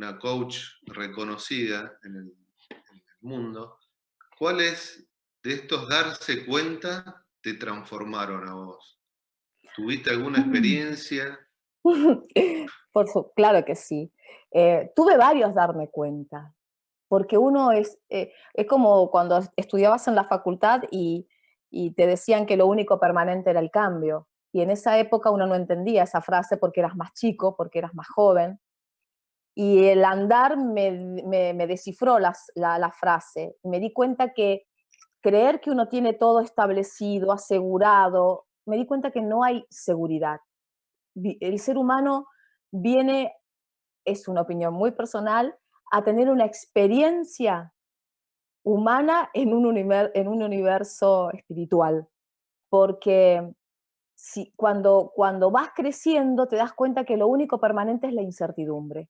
una coach reconocida en el mundo. ¿Cuáles de estos darse cuenta te transformaron a vos? ¿Tuviste alguna Mm. experiencia? Claro que sí. Tuve varios darme cuenta, porque uno es como cuando estudiabas en la facultad y te decían que lo único permanente era el cambio. Y en esa época uno no entendía esa frase porque eras más chico, porque eras más joven. Y el andar me descifró la frase. Me di cuenta que creer que uno tiene todo establecido, asegurado, me di cuenta que no hay seguridad. El ser humano viene, es una opinión muy personal, a tener una experiencia humana en un universo espiritual. Porque cuando vas creciendo te das cuenta que lo único permanente es la incertidumbre.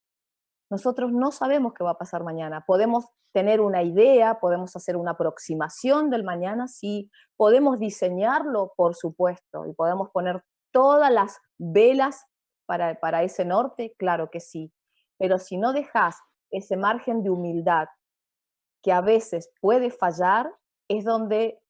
Nosotros no sabemos qué va a pasar mañana. Podemos tener una idea, podemos hacer una aproximación del mañana, sí, podemos diseñarlo, por supuesto, y podemos poner todas las velas para ese norte, claro que sí. Pero si no dejas ese margen de humildad que a veces puede fallar, es donde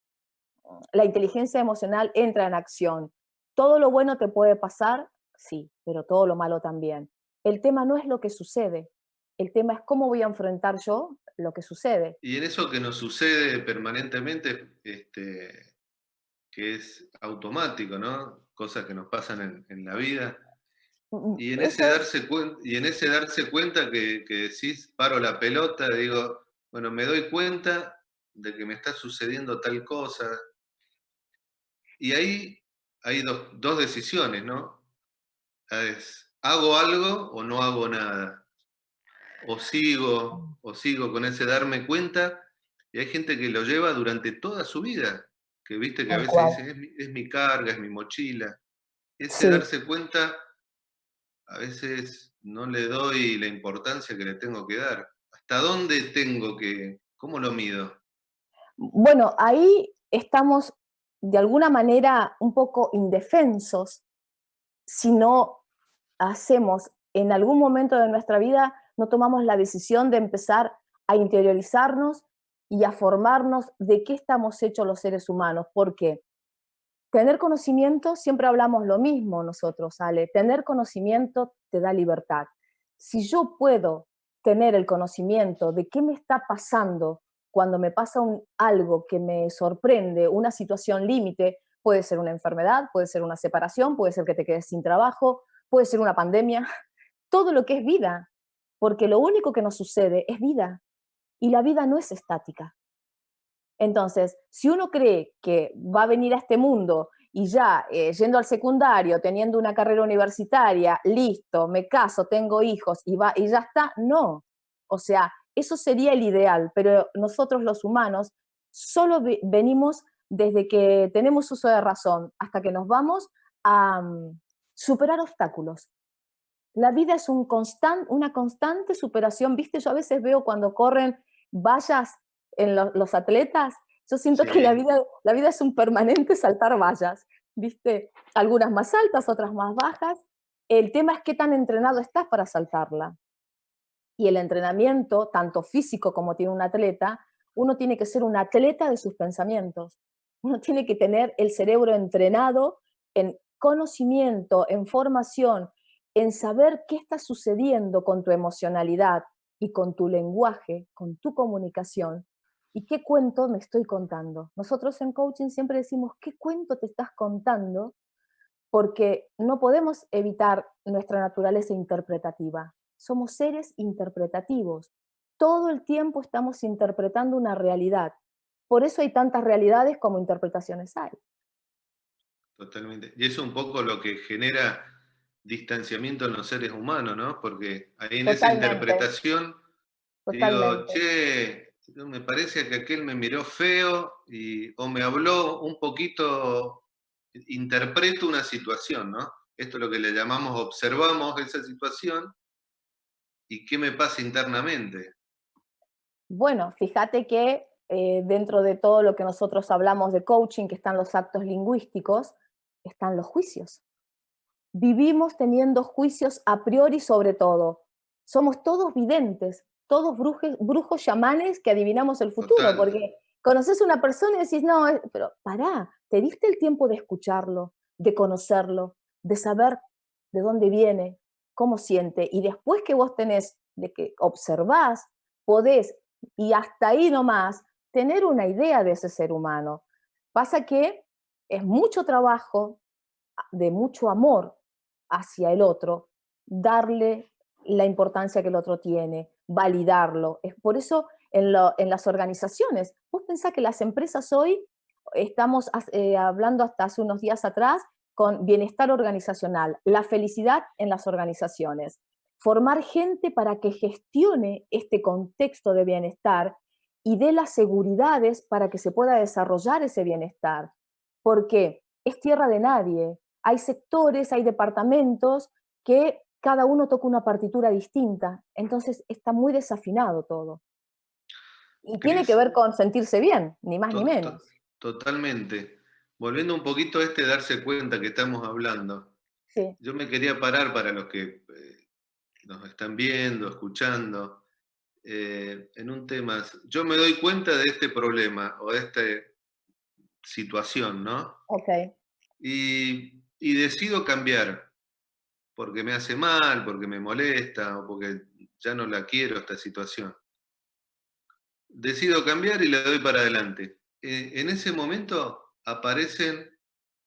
la inteligencia emocional entra en acción. Todo lo bueno te puede pasar, sí, pero todo lo malo también. El tema no es lo que sucede, el tema es cómo voy a enfrentar yo lo que sucede. Y en eso que nos sucede permanentemente, que es automático, ¿no? Cosas que nos pasan en la vida. Y en ese Eso es, darse cuenta que decís, paro la pelota, digo, bueno, me doy cuenta de que me está sucediendo tal cosa. Y ahí hay dos decisiones, ¿no? Es, ¿hago algo o no hago nada? O sigo con ese darme cuenta. Y hay gente que lo lleva durante toda su vida, que viste que a tal veces cual. dice, es mi carga, es mi mochila. Ese Sí. darse cuenta, a veces no le doy la importancia que le tengo que dar. ¿Hasta dónde cómo lo mido? Bueno, ahí estamos de alguna manera un poco indefensos si no hacemos en algún momento de nuestra vida, no tomamos la decisión de empezar a interiorizarnos y a formarnos de qué estamos hechos los seres humanos. Porque tener conocimiento, siempre hablamos lo mismo nosotros, Ale, tener conocimiento te da libertad. Si yo puedo tener el conocimiento de qué me está pasando cuando me pasa algo que me sorprende, una situación límite, puede ser una enfermedad, puede ser una separación, puede ser que te quedes sin trabajo, puede ser una pandemia, todo lo que es vida, porque lo único que nos sucede es vida y la vida no es estática. Entonces, si uno cree que va a venir a este mundo y ya yendo al secundario, teniendo una carrera universitaria, listo, me caso, tengo hijos y ya está, no. O sea, eso sería el ideal, pero nosotros los humanos solo venimos desde que tenemos uso de razón hasta que nos vamos a superar obstáculos. La vida es una constante superación, ¿viste? Yo a veces veo cuando corren vallas en los atletas, yo siento que la Sí, vida, la vida es un permanente saltar vallas, ¿viste? Algunas más altas, otras más bajas. El tema es qué tan entrenado estás para saltarla. Y el entrenamiento, tanto físico como tiene un atleta, uno tiene que ser un atleta de sus pensamientos. Uno tiene que tener el cerebro entrenado en conocimiento, en formación, en saber qué está sucediendo con tu emocionalidad y con tu lenguaje, con tu comunicación. ¿Y qué cuento me estoy contando? Nosotros en coaching siempre decimos, ¿qué cuento te estás contando? Porque no podemos evitar nuestra naturaleza interpretativa. Somos seres interpretativos. Todo el tiempo estamos interpretando una realidad. Por eso hay tantas realidades como interpretaciones hay. totalmente. Y eso es un poco lo que genera distanciamiento en los seres humanos, ¿no? Porque ahí en esa Totalmente, interpretación digo, totalmente. che, me parece que aquel me miró feo o me habló un poquito, interpreto una situación, ¿no? Esto es lo que le llamamos observamos esa situación y qué me pasa internamente. Bueno, fíjate que dentro de todo lo que nosotros hablamos de coaching, que están los actos lingüísticos, están los juicios. Vivimos teniendo juicios a priori sobre todo. Somos todos videntes, todos brujos chamanes que adivinamos el futuro, Total. porque conoces a una persona y decís, no, pero pará, te diste el tiempo de escucharlo, de conocerlo, de saber de dónde viene, cómo siente, y después que vos tenés, de que observás, podés, y hasta ahí nomás, tener una idea de ese ser humano. Pasa que es mucho trabajo, de mucho amor hacia el otro, darle la importancia que el otro tiene, validarlo. Es por eso en las organizaciones, vos pensás que las empresas hoy, estamos hablando hasta hace unos días atrás, con bienestar organizacional, la felicidad en las organizaciones, formar gente para que gestione este contexto de bienestar y dé las seguridades para que se pueda desarrollar ese bienestar. Porque es tierra de nadie. Hay sectores, hay departamentos que cada uno toca una partitura distinta, entonces está muy desafinado todo. Y tiene que Cris, ver con sentirse bien, ni más ni to- to- menos. totalmente. Volviendo un poquito a este darse cuenta que estamos hablando, Sí. yo me quería parar para los que nos están viendo, escuchando, en un tema. Yo me doy cuenta de este problema o de esta situación, ¿no? Ok. Y decido cambiar porque me hace mal, porque me molesta o porque ya no la quiero esta situación. Decido cambiar y le doy para adelante. En ese momento aparecen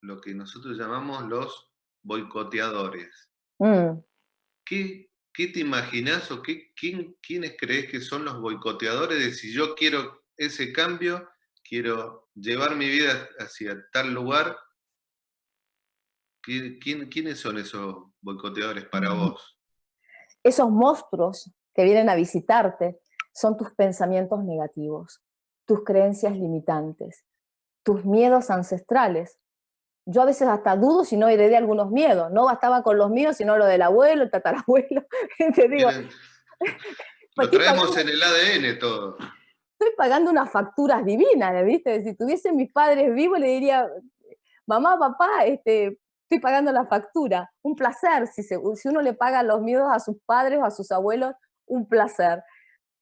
lo que nosotros llamamos los boicoteadores. Mm. ¿Qué te imaginas o quiénes crees que son los boicoteadores de si yo quiero ese cambio, quiero llevar mi vida hacia tal lugar? ¿Quiénes son esos boicoteadores para vos? Esos monstruos que vienen a visitarte son tus pensamientos negativos, tus creencias limitantes, tus miedos ancestrales. Yo a veces hasta dudo si no heredé algunos miedos. No bastaba con los míos, sino lo del abuelo, el tatarabuelo. Te digo, Vienen, pues lo traemos en el ADN todo. estoy pagando unas facturas divinas, ¿viste? Si tuviesen mis padres vivos, le diría, mamá, papá, estoy pagando la factura. Un placer, si uno le paga los miedos a sus padres o a sus abuelos, un placer.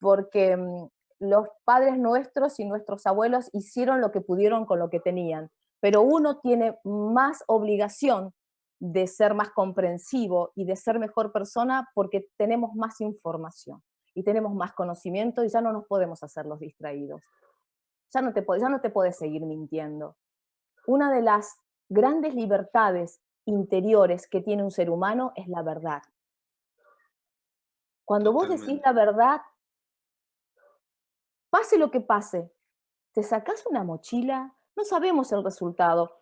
Porque los padres nuestros y nuestros abuelos hicieron lo que pudieron con lo que tenían, pero uno tiene más obligación de ser más comprensivo y de ser mejor persona porque tenemos más información y tenemos más conocimiento y ya no nos podemos hacer los distraídos. Ya no te puedes seguir mintiendo. Una de las grandes libertades interiores que tiene un ser humano es la verdad. Cuando vos decís Totalmente. la verdad, pase lo que pase, te sacás una mochila, no sabemos el resultado.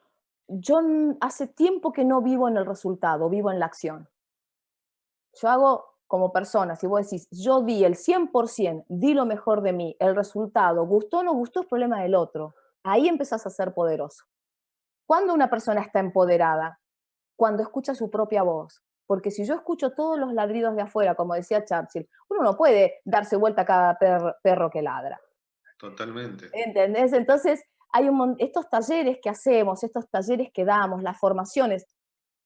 Yo hace tiempo que no vivo en el resultado, vivo en la acción. Yo hago como persona, si vos decís, yo di el 100%, di lo mejor de mí, el resultado, gustó o no gustó, es problema del otro. Ahí empezás a ser poderoso. ¿Cuándo una persona está empoderada? Cuando escucha su propia voz. Porque si yo escucho todos los ladridos de afuera, como decía Churchill, uno no puede darse vuelta a cada perro que ladra. Totalmente. ¿Entendés? Entonces, estos talleres que hacemos, estos talleres que damos, las formaciones,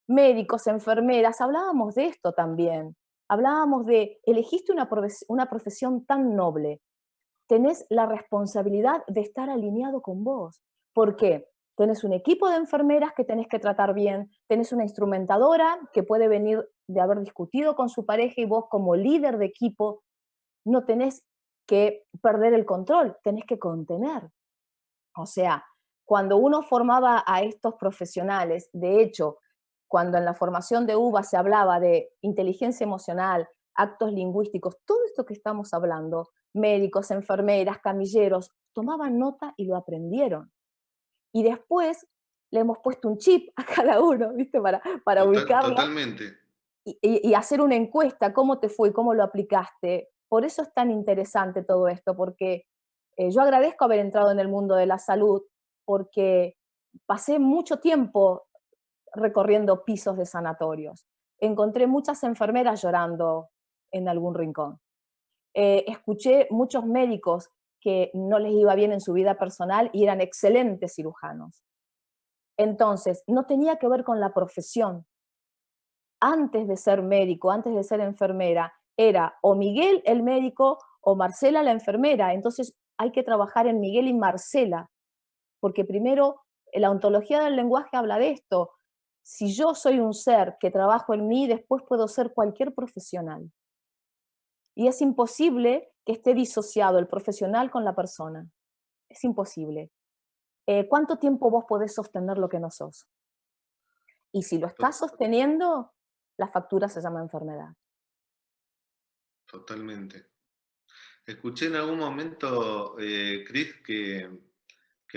médicos, enfermeras, hablábamos de esto también. Hablábamos de, elegiste una profesión tan noble, tenés la responsabilidad de estar alineado con vos. ¿Por qué? Tenés un equipo de enfermeras que tenés que tratar bien, tenés una instrumentadora que puede venir de haber discutido con su pareja y vos como líder de equipo no tenés que perder el control, tenés que contener. O sea, cuando uno formaba a estos profesionales, de hecho, cuando en la formación de UBA se hablaba de inteligencia emocional, actos lingüísticos, todo esto que estamos hablando, médicos, enfermeras, camilleros, tomaban nota y lo aprendieron. Y después le hemos puesto un chip a cada uno, ¿viste? Para ubicarlo Totalmente. y hacer una encuesta, cómo te fue, cómo lo aplicaste. Por eso es tan interesante todo esto, porque yo agradezco haber entrado en el mundo de la salud, porque pasé mucho tiempo recorriendo pisos de sanatorios. Encontré muchas enfermeras llorando en algún rincón. Escuché muchos médicos que no les iba bien en su vida personal y eran excelentes cirujanos. Entonces, no tenía que ver con la profesión, antes de ser médico, antes de ser enfermera, era o Miguel el médico o Marcela la enfermera. Entonces hay que trabajar en Miguel y Marcela, porque primero la ontología del lenguaje habla de esto. Si yo soy un ser que trabajo en mí, después puedo ser cualquier profesional. Y es imposible que esté disociado el profesional con la persona. Es imposible. ¿Cuánto tiempo vos podés sostener lo que no sos? Y si lo estás sosteniendo, la factura se llama enfermedad. Totalmente. Escuché en algún momento, Cris, que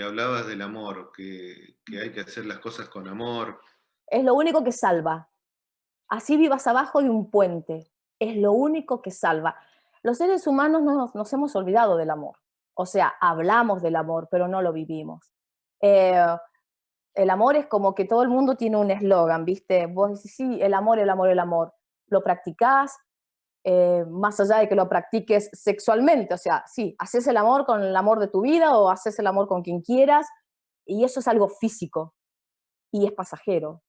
hablabas del amor, que hay que hacer las cosas con amor. Es lo único que salva. Así vivas abajo de un puente. Es lo único que salva. Los seres humanos nos hemos olvidado del amor. O sea, hablamos del amor, pero no lo vivimos. Eh, el amor es como que todo el mundo tiene un eslogan, ¿viste? Vos decís, sí, el amor, el amor, el amor. Lo practicás, más allá de que lo practiques sexualmente. O sea, sí, haces el amor con el amor de tu vida o haces el amor con quien quieras, y eso es algo físico y es pasajero.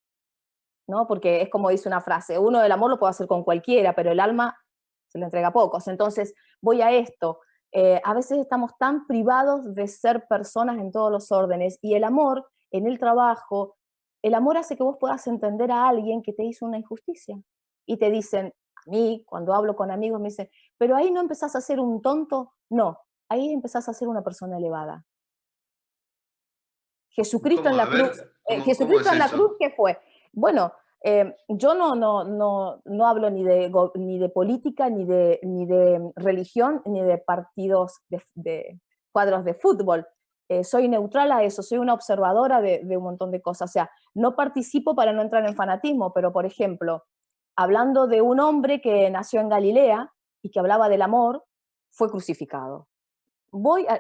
¿No? Porque es como dice una frase, uno el amor lo puede hacer con cualquiera, pero el alma se le entrega a pocos. Entonces, voy a esto. A veces estamos tan privados de ser personas en todos los órdenes y el amor en el trabajo, el amor hace que vos puedas entender a alguien que te hizo una injusticia. Y te dicen, a mí, cuando hablo con amigos, me dicen, pero ahí no empezás a ser un tonto. No, ahí empezás a ser una persona elevada. Jesucristo en ¿Cómo? A la cruz, ver, ¿cómo Jesucristo es en la cruz, eso? ¿qué fue? Bueno, yo no hablo ni de política, ni de religión, ni de partidos de cuadros de fútbol. Soy neutral a eso, soy una observadora de un montón de cosas. O sea, no participo para no entrar en fanatismo, pero por ejemplo, hablando de un hombre que nació en Galilea y que hablaba del amor, fue crucificado.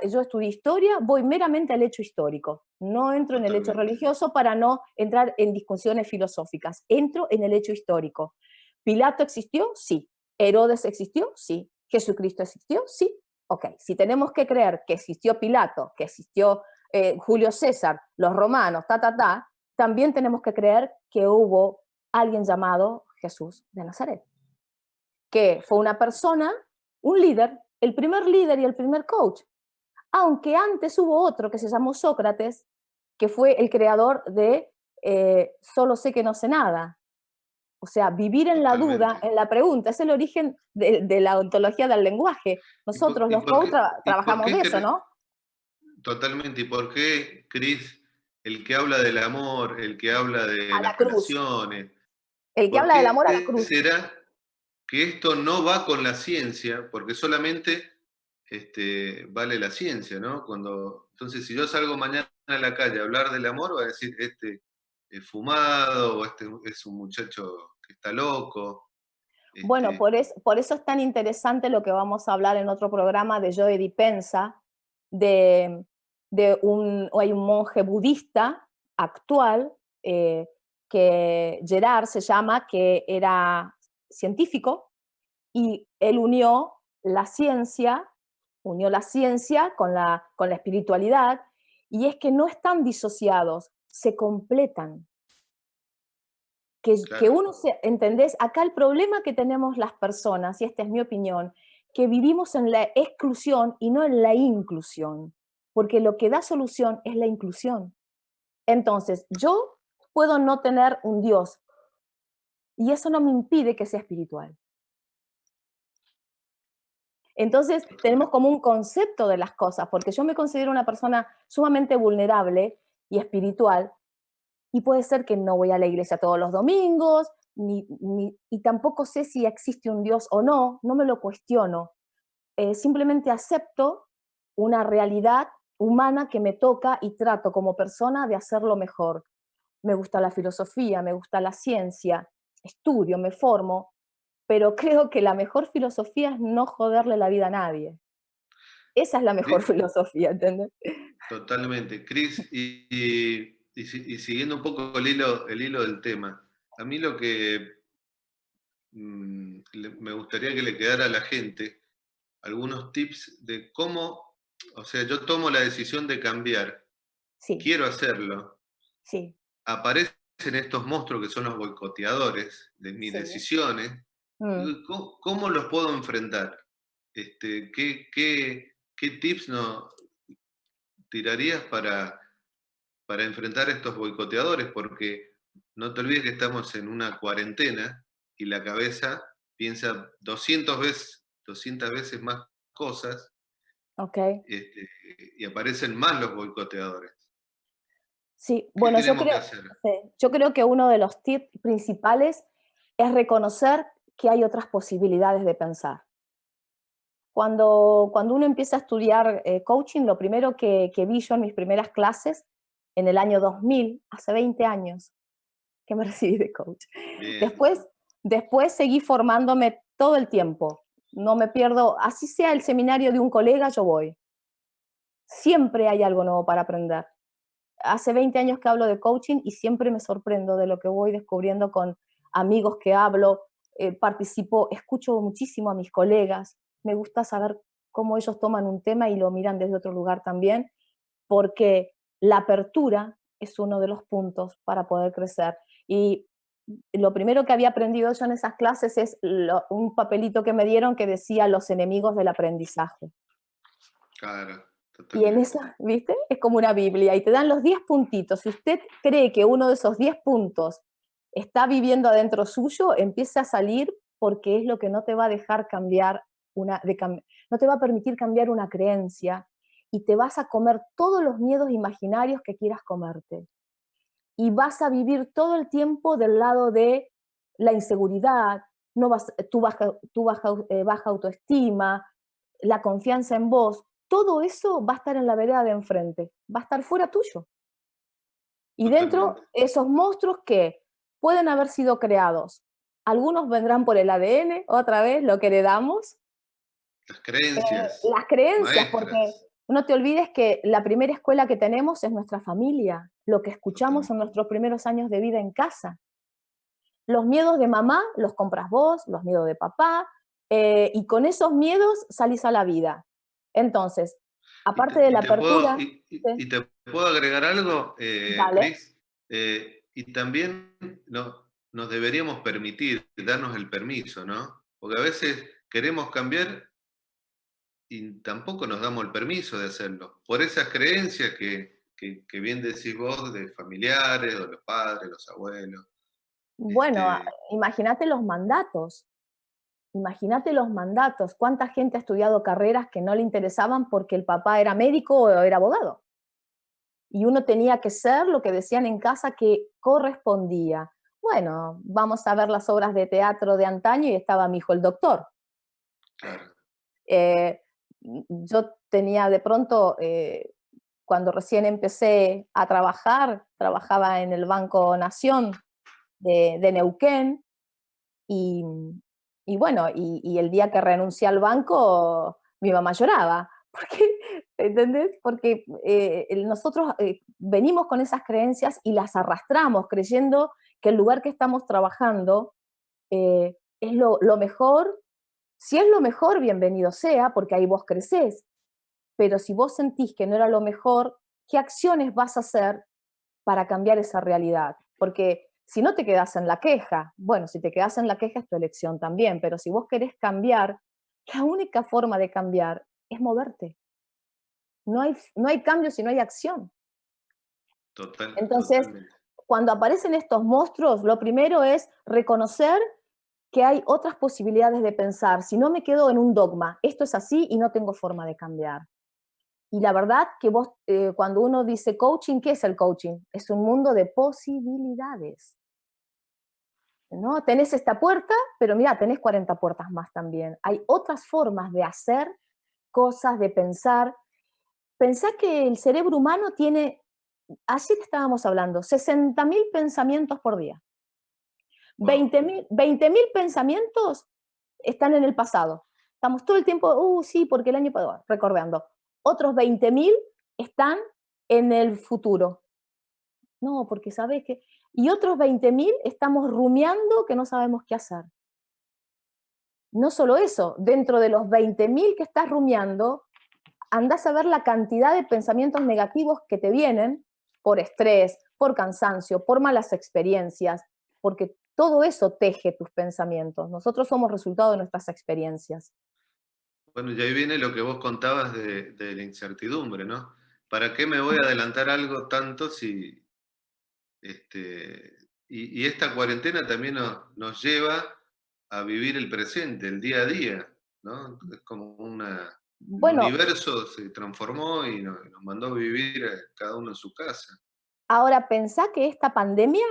Yo estudié historia, voy meramente al hecho histórico. No entro en el hecho Totalmente. religioso para no entrar en discusiones filosóficas. Entro en el hecho histórico. ¿Pilato existió? Sí. ¿Herodes existió? Sí. ¿Jesucristo existió? Sí. Ok, si tenemos que creer que existió Pilato, que existió Julio César, los romanos, también tenemos que creer que hubo alguien llamado Jesús de Nazaret, que fue una persona, un líder, el primer líder y el primer coach, aunque antes hubo otro que se llamó Sócrates, que fue el creador de solo sé que no sé nada. O sea, vivir en la duda, Totalmente. en la pregunta, es el origen de la ontología del lenguaje. Nosotros Y los por coach qué, y por trabajamos qué de eso, ¿no? totalmente, ¿y por qué, Cris, el que habla del amor, el que habla de A la las cruz. relaciones, El que por habla del qué amor a la cruz. será que esto no va con la ciencia? Porque solamente vale la ciencia, ¿no? Entonces, si yo salgo mañana a la calle a hablar del amor, va a decir, este es fumado, o este es un muchacho que está loco. Bueno, Este, por eso es tan interesante lo que vamos a hablar en otro programa de Joe Dispenza, de, hay un monje budista actual, que Gerard se llama, que era científico, y él unió la ciencia con la espiritualidad, y es que no están disociados, se completan. Que claro, uno se, ¿entendés? Acá el problema que tenemos las personas, y esta es mi opinión, que vivimos en la exclusión y no en la inclusión, porque lo que da solución es la inclusión. Entonces, yo puedo no tener un Dios y eso no me impide que sea espiritual. Entonces, tenemos totalmente. como un concepto de las cosas, porque yo me considero una persona sumamente vulnerable y espiritual, y puede ser que no voy a la iglesia todos los domingos, y tampoco sé si existe un Dios o no, no me lo cuestiono. Simplemente acepto una realidad humana que me toca y trato como persona de hacerlo mejor. Me gusta la filosofía, me gusta la ciencia, estudio, me formo, pero creo que la mejor filosofía es no joderle la vida a nadie. Esa es la mejor Cris, filosofía, ¿entendés? totalmente. Cris, y siguiendo un poco el hilo del tema, a mí lo que me gustaría que le quedara a la gente algunos tips de cómo, o sea, yo tomo la decisión de cambiar, Sí, quiero hacerlo, sí, aparecen estos monstruos que son los boicoteadores de mis sí, decisiones, Mm. Digo, ¿cómo los puedo enfrentar? ¿Qué tips no tirarías para enfrentar estos boicoteadores? Porque no te olvides que estamos en una cuarentena y la cabeza piensa 200 veces más cosas, Ok. este, y aparecen más los boicoteadores. Sí, ¿Qué bueno, tenemos que hacer? yo creo que uno de los tips principales es reconocer que hay otras posibilidades de pensar. Cuando uno empieza a estudiar coaching, lo primero que vi yo en mis primeras clases, en el año 2000, hace 20 años que me recibí de coach. Bien, Después, después seguí formándome todo el tiempo. No me pierdo, así sea el seminario de un colega, yo voy. Siempre hay algo nuevo para aprender. Hace 20 años que hablo de coaching y siempre me sorprendo de lo que voy descubriendo con amigos que hablo, participo, escucho muchísimo a mis colegas, me gusta saber cómo ellos toman un tema y lo miran desde otro lugar también, porque la apertura es uno de los puntos para poder crecer. Y lo primero que había aprendido yo en esas clases es un papelito que me dieron que decía los enemigos del aprendizaje. claro, Y en totalmente. esa, ¿viste? Es como una Biblia y te dan los 10 puntitos. Si usted cree que uno de esos 10 puntos está viviendo adentro suyo, empieza a salir porque es lo que no te va a dejar cambiar no te va a permitir cambiar una creencia y te vas a comer todos los miedos imaginarios que quieras comerte. Y vas a vivir todo el tiempo del lado de la inseguridad, no vas, baja autoestima, la confianza en vos, todo eso va a estar en la vereda de enfrente, va a estar fuera tuyo. Y Totalmente. dentro, esos monstruos que pueden haber sido creados, algunos vendrán por el ADN, otra vez lo que heredamos, Las creencias las creencias, porque maestras, no te olvides que la primera escuela que tenemos es nuestra familia, lo que escuchamos en totalmente. nuestros primeros años de vida en casa. Los miedos de mamá los compras vos, los miedos de papá, y con esos miedos salís a la vida. Entonces, Y te, aparte de la y te puedo, apertura, y, y- sí, y te puedo agregar algo, dale. Cris. Y también nos deberíamos permitir, darnos el permiso, ¿no? Porque a veces queremos cambiar y tampoco nos damos el permiso de hacerlo. Por esas creencias que bien decís vos de familiares, o los padres, los abuelos. Bueno, Este, imagínate los mandatos. ¿Cuánta gente ha estudiado carreras que no le interesaban porque el papá era médico o era abogado? Y uno tenía que ser lo que decían en casa que correspondía. Bueno, vamos a ver las obras de teatro de antaño y estaba mi hijo el doctor. claro, Eh, yo tenía de pronto, cuando recién empecé a trabajar, trabajaba en el Banco Nación de Neuquén y, y bueno, y el día que renuncié al banco, mi mamá lloraba. Porque, ¿entendés? Porque nosotros venimos con esas creencias y las arrastramos creyendo que el lugar que estamos trabajando es lo mejor. Si es lo mejor, bienvenido sea, porque ahí vos crecés. Pero si vos sentís que no era lo mejor, ¿qué acciones vas a hacer para cambiar esa realidad? Porque si no te quedás en la queja, bueno, si te quedás en la queja es tu elección también, pero si vos querés cambiar, la única forma de cambiar es moverte. No hay cambio si no hay acción. Entonces, totalmente. cuando aparecen estos monstruos, lo primero es reconocer que hay otras posibilidades de pensar. Si no me quedo en un dogma, esto es así y no tengo forma de cambiar. Y la verdad que vos, cuando uno dice coaching, ¿qué es el coaching? Es un mundo de posibilidades, ¿no? Tenés esta puerta, pero mira, tenés 40 puertas más también. Hay otras formas de hacer cosas, de pensar. Pensá que el cerebro humano tiene, ayer estábamos hablando, 60.000 pensamientos por día. Wow. 20.000 pensamientos están en el pasado. Estamos todo el tiempo, sí, porque el año pasado, recordando. Otros 20.000 están en el futuro. No, porque sabes que... Y otros 20.000 estamos rumiando que no sabemos qué hacer. No solo eso, dentro de los 20.000 que estás rumiando, andás a ver la cantidad de pensamientos negativos que te vienen por estrés, por cansancio, por malas experiencias, porque todo eso teje tus pensamientos. Nosotros somos resultado de nuestras experiencias. Bueno, y ahí viene lo que vos contabas de la incertidumbre, ¿no? ¿Para qué me voy a adelantar algo tanto si... y esta cuarentena también nos lleva a vivir el presente, el día a día, ¿no? Es como el Bueno, universo se transformó y nos mandó a vivir cada uno en su casa. ahora pensá que esta pandemia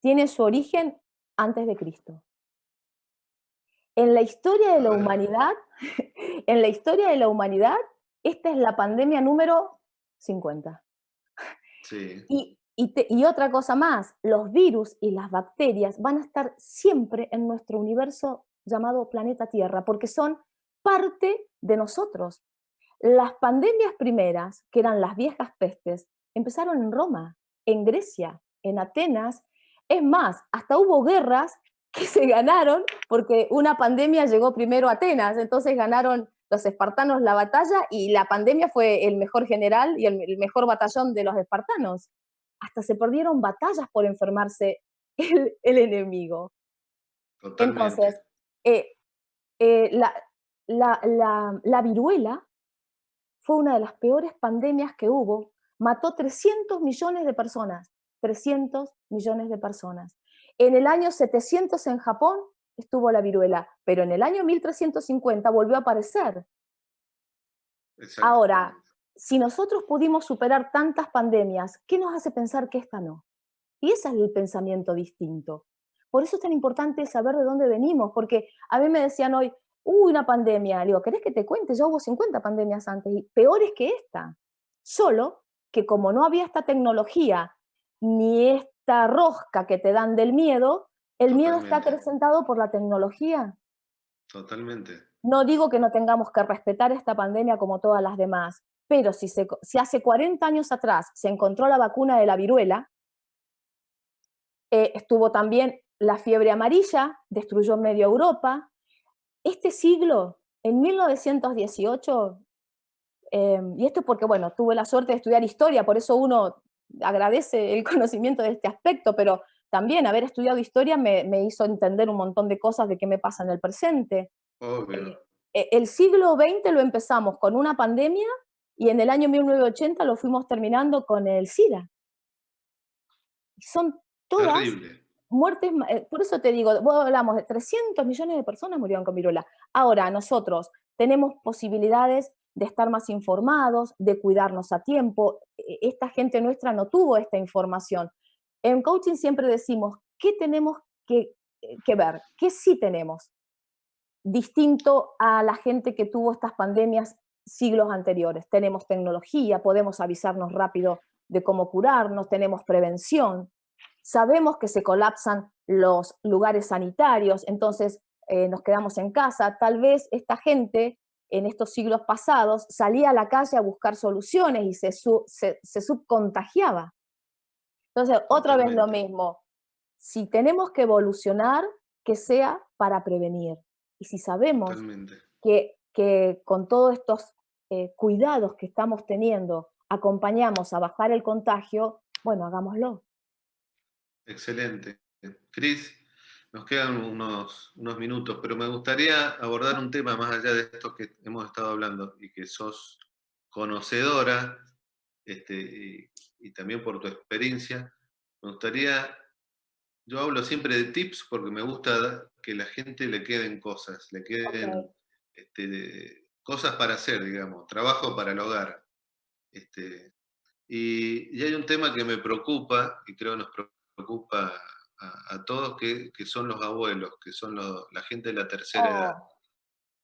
tiene su origen antes de Cristo. En la historia de A la ver, humanidad, en la historia de la humanidad, esta es la pandemia número 50. sí, Y otra cosa más, los virus y las bacterias van a estar siempre en nuestro universo llamado planeta Tierra, porque son parte de nosotros. Las pandemias primeras, que eran las viejas pestes, empezaron en Roma, en Grecia, en Atenas. Es más, hasta hubo guerras que se ganaron porque una pandemia llegó primero a Atenas, entonces ganaron los espartanos la batalla y la pandemia fue el mejor general y el mejor batallón de los espartanos. Hasta se perdieron batallas por enfermarse el enemigo. Entonces, totalmente. eh, la, la viruela fue una de las peores pandemias que hubo, mató 300 millones de personas, 300 millones de personas. En el año 700 en Japón estuvo la viruela, pero en el año 1350 volvió a aparecer. Ahora, Exactamente. si nosotros pudimos superar tantas pandemias, ¿qué nos hace pensar que esta no? Y ese es el pensamiento distinto. Por eso es tan importante saber de dónde venimos, porque a mí me decían hoy, una pandemia. Le digo, ¿querés que te cuente? Ya hubo 50 pandemias antes y peores que esta. Solo que como no había esta tecnología ni esta rosca que te dan del miedo, el miedo está Totalmente, acrecentado por la tecnología. totalmente. No digo que no tengamos que respetar esta pandemia como todas las demás, pero si hace 40 años atrás se encontró la vacuna de la viruela, estuvo también la fiebre amarilla, destruyó medio Europa. Este siglo, en 1918, y esto es porque, bueno, tuve la suerte de estudiar historia, por eso uno agradece el conocimiento de este aspecto, pero también haber estudiado historia me hizo entender un montón de cosas de qué me pasa en el presente. Obvio. Eh, el siglo XX lo empezamos con una pandemia y en el año 1980 lo fuimos terminando con el SIDA. Y son todas Terrible. muertes, por eso te digo, vos hablamos de 300 millones de personas murieron con viruela. Ahora, nosotros tenemos posibilidades de estar más informados, de cuidarnos a tiempo. Esta gente nuestra no tuvo esta información. En coaching siempre decimos, ¿qué tenemos que ver? ¿Qué sí tenemos? Distinto a la gente que tuvo estas pandemias siglos anteriores. Tenemos tecnología, podemos avisarnos rápido de cómo curarnos, tenemos prevención, sabemos que se colapsan los lugares sanitarios, entonces nos quedamos en casa. Tal vez esta gente en estos siglos pasados salía a la calle a buscar soluciones y se subcontagiaba. Entonces, otra vez lo Totalmente, mismo. Si tenemos que evolucionar, que sea para prevenir. Y si sabemos totalmente. que con todos estos cuidados que estamos teniendo acompañamos a bajar el contagio, bueno, hagámoslo. Excelente. Cris, nos quedan unos minutos, pero me gustaría abordar un tema más allá de estos que hemos estado hablando y que sos conocedora, y también por tu experiencia. Me gustaría, yo hablo siempre de tips porque me gusta que la gente le queden cosas, le Ok. queden cosas para hacer, digamos, trabajo para el hogar. Este, y hay un tema que me preocupa, y creo que nos preocupa a todos, que son los abuelos, que son la gente de la tercera edad. Oh,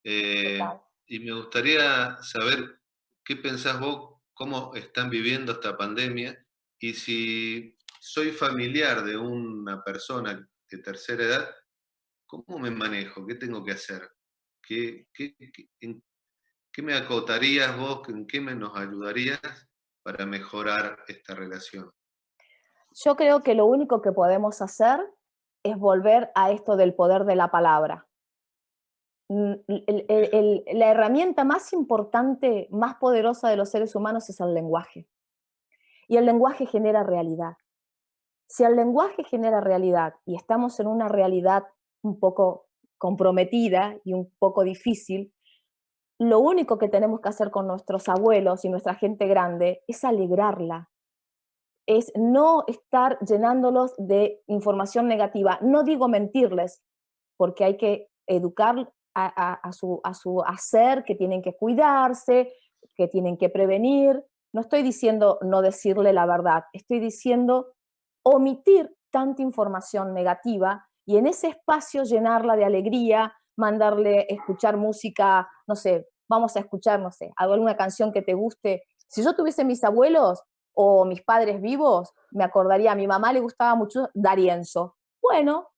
Eh, total. y me gustaría saber qué pensás vos, cómo están viviendo esta pandemia, y si soy familiar de una persona de tercera edad, ¿cómo me manejo? ¿Qué tengo que hacer? ¿En qué me acotarías vos? ¿En qué nos ayudarías para mejorar esta relación? Yo creo que lo único que podemos hacer es volver a esto del poder de la palabra. Bien, La herramienta más importante, más poderosa de los seres humanos es el lenguaje. Y el lenguaje genera realidad. Si el lenguaje genera realidad y estamos en una realidad un poco comprometida y un poco difícil, lo único que tenemos que hacer con nuestros abuelos y nuestra gente grande es alegrarla, es no estar llenándolos de información negativa. No digo mentirles, porque hay que educar a su hacer, que tienen que cuidarse, que tienen que prevenir. No estoy diciendo no decirle la verdad, estoy diciendo omitir tanta información negativa y en ese espacio llenarla de alegría, mandarle escuchar música, no sé, vamos a escuchar, no sé, alguna canción que te guste. Si yo tuviese mis abuelos o mis padres vivos, me acordaría, a mi mamá le gustaba mucho D'Arienzo. Bueno,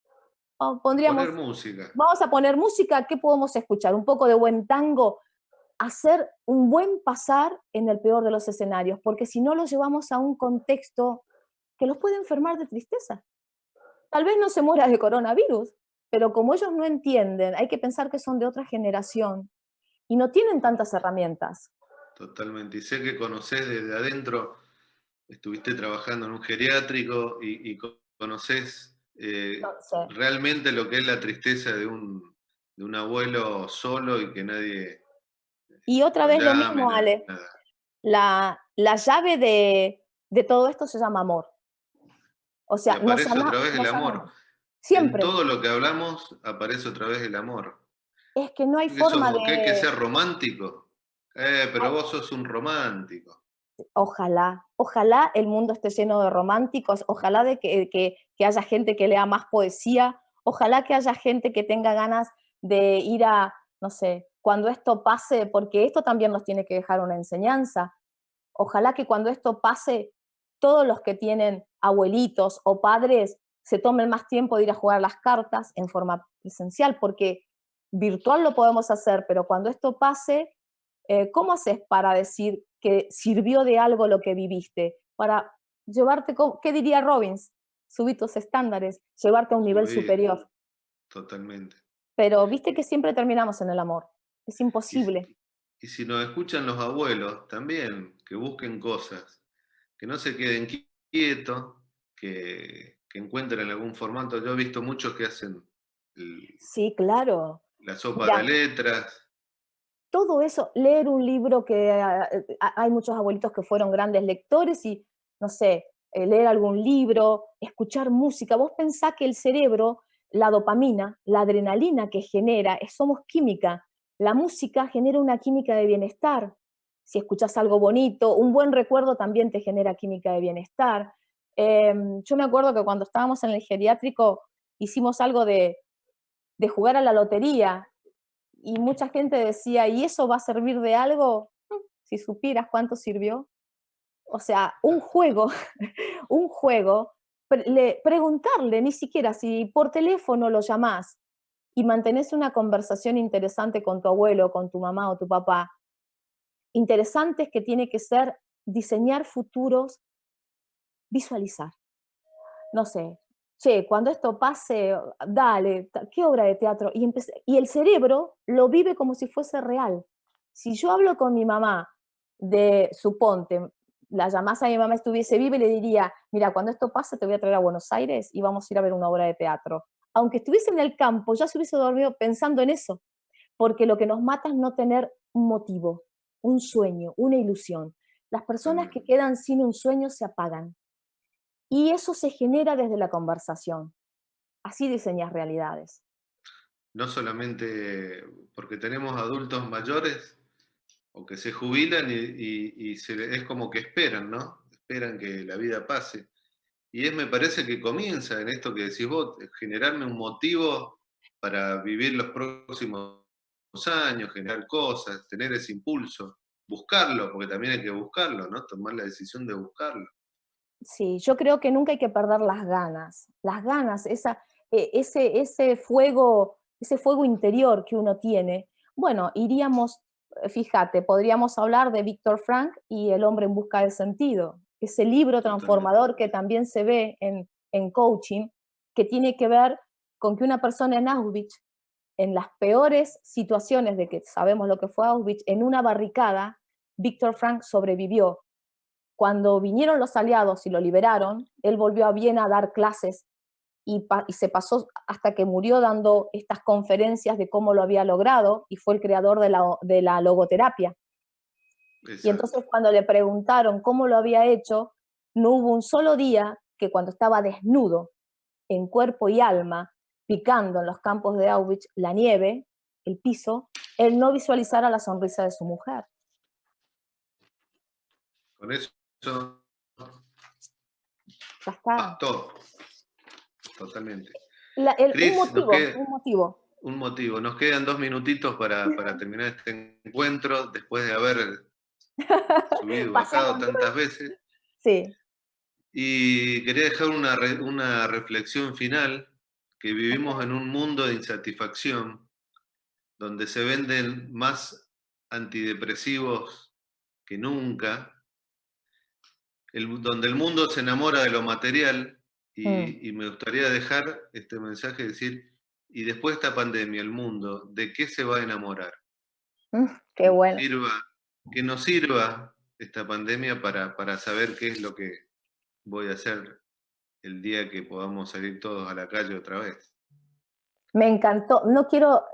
Poner pondríamos, música, vamos a poner música, ¿qué podemos escuchar? Un poco de buen tango, hacer un buen pasar en el peor de los escenarios, porque si no los llevamos a un contexto que los puede enfermar de tristeza. Tal vez no se muera de coronavirus, pero como ellos no entienden, hay que pensar que son de otra generación y no tienen tantas herramientas. totalmente. Y sé que conocés desde adentro, estuviste trabajando en un geriátrico y conocés No sé. realmente lo que es la tristeza de un abuelo solo y que nadie Y otra lo vez lo llame, mismo, Ale, nada. la llave de todo esto se llama amor. O Y sea, aparece otra vez el nos amor. sanamos. En Siempre. todo lo que hablamos aparece otra vez el amor. Es que no hay Que forma que hay que de... ser romántico. Pero vos sos un romántico. Ojalá, ojalá el mundo esté lleno de románticos, ojalá que haya gente que lea más poesía, ojalá que haya gente que tenga ganas de ir a, no sé, cuando esto pase, porque esto también nos tiene que dejar una enseñanza, ojalá que cuando esto pase, todos los que tienen abuelitos o padres se tomen más tiempo de ir a jugar las cartas en forma presencial, porque virtual lo podemos hacer, pero cuando esto pase, ¿cómo haces para decir que sirvió de algo lo que viviste? Para llevarte, ¿qué diría Robbins? Subir tus estándares, llevarte a un nivel Subí superior. totalmente. Pero viste que siempre terminamos en el amor. Es Y, imposible. y si nos escuchan los abuelos, también, que busquen cosas, que no se queden quietos, que encuentren algún formato. Yo he visto muchos que hacen el- Sí, claro. la sopa de Mira, letras. todo eso, leer un libro que hay muchos abuelitos que fueron grandes lectores y, no sé, leer algún libro, escuchar música. Vos pensás que el cerebro, la dopamina, la adrenalina que genera, somos química. La música genera una química de bienestar. Si escuchás algo bonito, un buen recuerdo también te genera química de bienestar. Yo me acuerdo que cuando estábamos en el geriátrico hicimos algo de jugar a la lotería y mucha gente decía, ¿y eso va a servir de algo? Si supieras cuánto sirvió. O sea, un juego, un juego, preguntarle, ni siquiera si por teléfono lo llamás y mantenés una conversación interesante con tu abuelo, con tu mamá o tu papá, interesantes que tiene que ser diseñar futuros, visualizar. No sé, che, cuando esto pase, dale, ¿qué obra de teatro? Y el cerebro lo vive como si fuese real. Si yo hablo con mi mamá de, suponte, la llamás a mi mamá estuviese viva y le diría, mira, cuando esto pase te voy a traer a Buenos Aires y vamos a ir a ver una obra de teatro. Aunque estuviese en el campo, ya se hubiese dormido pensando en eso, porque lo que nos mata es no tener un motivo, un sueño, una ilusión. Las personas que Totalmente. quedan sin un sueño se apagan. Y eso se genera desde la conversación. Así diseñas realidades. No solamente porque tenemos adultos mayores o que se jubilan es como que esperan, ¿no? Esperan que la vida pase. Y me parece que comienza en esto que decís vos, generarme un motivo para vivir los próximos años, generar cosas, tener ese impulso, buscarlo, porque también hay que buscarlo, ¿no? Tomar la decisión de buscarlo. Sí, yo creo que nunca hay que perder las ganas, ese fuego interior que uno tiene. Bueno, iríamos, fíjate, podríamos hablar de Víctor Frank y El hombre en busca de sentido, ese libro Totalmente. transformador que también se ve en coaching, que tiene que ver con que una persona en Auschwitz, en las peores situaciones de que sabemos lo que fue Auschwitz, en una barricada, Víctor Frank sobrevivió cuando vinieron los aliados y lo liberaron, él volvió a Viena a dar clases y se pasó hasta que murió dando estas conferencias de cómo lo había logrado y fue el creador de la logoterapia. Exacto. Y entonces cuando le preguntaron cómo lo había hecho, no hubo un solo día que cuando estaba desnudo, en cuerpo y alma, picando en los campos de Auschwitz la nieve, el piso, él no visualizara la sonrisa de su mujer. Con eso Ya está. bastó, totalmente. Un Cris, motivo. Un motivo. Nos quedan 2 minutitos para terminar este encuentro después de haber subido y bajado tantas veces. Sí. Y quería dejar una reflexión final, que vivimos en un mundo de insatisfacción, donde se venden más antidepresivos que nunca, donde el mundo se enamora de lo material, y me gustaría dejar este mensaje, decir, y después de esta pandemia, el mundo, ¿de qué se va a enamorar? Qué bueno. Que nos sirva esta pandemia para saber qué es lo que voy a hacer el día que podamos salir todos a la calle otra vez. Me encantó. No quiero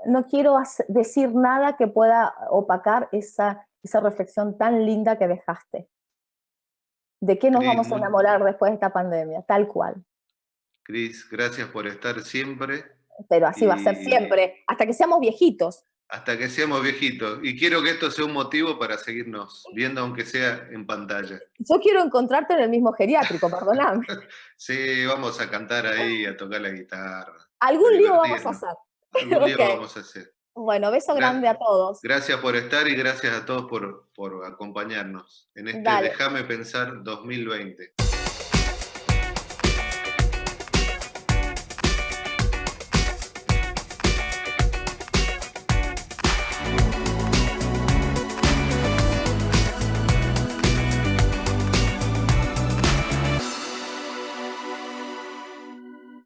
decir nada que pueda opacar esa reflexión tan linda que dejaste. ¿De qué nos Cris, vamos a enamorar después de esta pandemia? Tal cual. Cris, gracias por estar siempre. Pero así va a ser siempre, hasta que seamos viejitos. Hasta que seamos viejitos. Y quiero que esto sea un motivo para seguirnos viendo, aunque sea en pantalla. Yo quiero encontrarte en el mismo geriátrico, perdóname. Sí, vamos a cantar ahí, a tocar la guitarra. Algún lío vamos a hacer. Algún lío vamos a hacer. Bueno, beso grande a todos. Gracias por estar y gracias a todos por acompañarnos en este Dale. Déjame Pensar 2020.